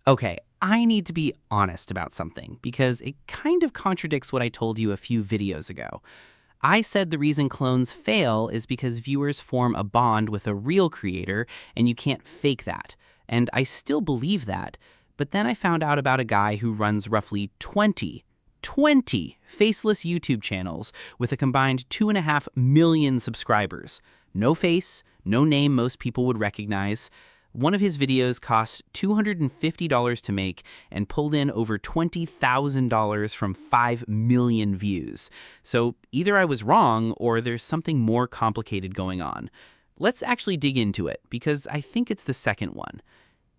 Okay, I need to be honest about something because it kind of contradicts what I told you a few videos ago. I said the reason clones fail is because viewers form a bond with a real creator and you can't fake that. And I still believe that, but then I found out about a guy who runs roughly 20 faceless YouTube channels with a combined 2.5 million subscribers. No face, no name most people would recognize. One of his videos cost $250 to make and pulled in over $20,000 from 5 million views. So either I was wrong or there's something more complicated going on. Let's actually dig into it because I think it's the second one.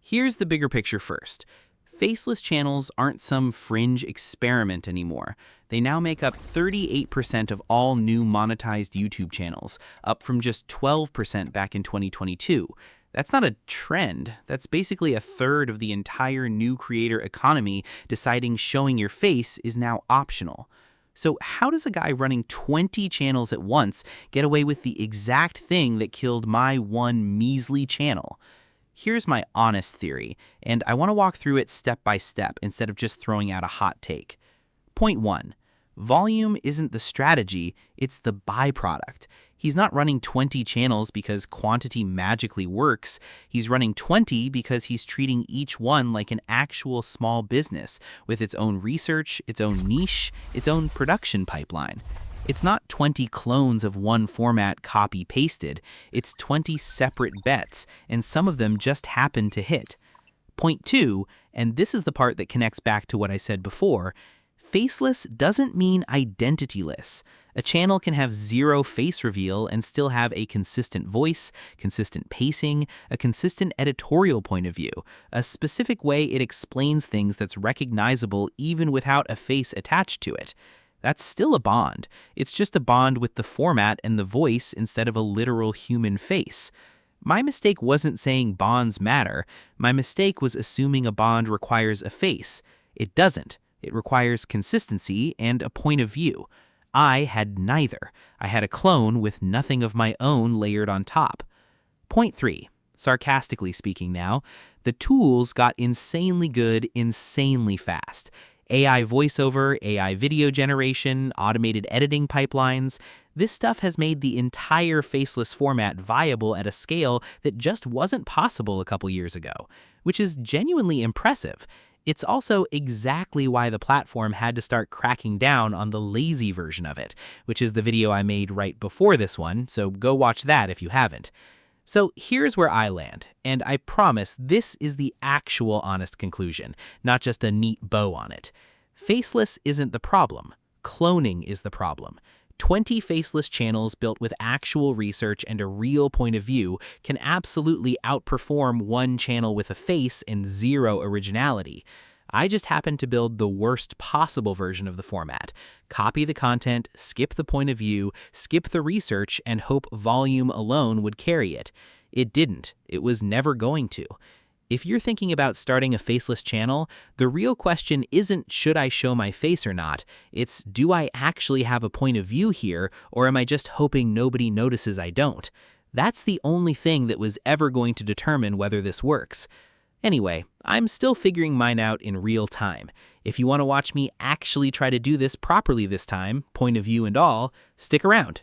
Here's the bigger picture first. Faceless channels aren't some fringe experiment anymore. They now make up 38% of all new monetized YouTube channels, up from just 12% back in 2022. That's not a trend. That's basically a third of the entire new creator economy deciding showing your face is now optional. So how does a guy running 20 channels at once get away with the exact thing that killed my one measly channel? Here's my honest theory, and I want to walk through it step by step instead of just throwing out a hot take. Point 1. Volume isn't the strategy, it's the byproduct. He's not running 20 channels because quantity magically works. He's running 20 because he's treating each one like an actual small business with its own research, its own niche, its own production pipeline. It's not 20 clones of one format copy-pasted. It's 20 separate bets, and some of them just happen to hit. Point 2, and this is the part that connects back to what I said before, faceless doesn't mean identityless. A channel can have zero face reveal and still have a consistent voice, consistent pacing, a consistent editorial point of view, a specific way it explains things that's recognizable even without a face attached to it. That's still a bond. It's just a bond with the format and the voice instead of a literal human face. My mistake wasn't saying bonds matter. My mistake was assuming a bond requires a face. It doesn't. It requires consistency and a point of view. I had neither. I had a clone with nothing of my own layered on top. Point 3. Sarcastically speaking now, the tools got insanely good insanely fast. AI voiceover, AI video generation, automated editing pipelines. This stuff has made the entire faceless format viable at a scale that just wasn't possible a couple years ago, which is genuinely impressive. It's also exactly why the platform had to start cracking down on the lazy version of it, which is the video I made right before this one, so go watch that if you haven't. So here's where I land, and I promise this is the actual honest conclusion, not just a neat bow on it. Faceless isn't the problem. Cloning is the problem. 20 faceless channels built with actual research and a real point of view can absolutely outperform one channel with a face and zero originality. I just happened to build the worst possible version of the format. Copy the content, skip the point of view, skip the research, and hope volume alone would carry it. It didn't. It was never going to. If you're thinking about starting a faceless channel, the real question isn't should I show my face or not, it's do I actually have a point of view here, or am I just hoping nobody notices I don't? That's the only thing that was ever going to determine whether this works. Anyway, I'm still figuring mine out in real time. If you want to watch me actually try to do this properly this time, point of view and all, stick around.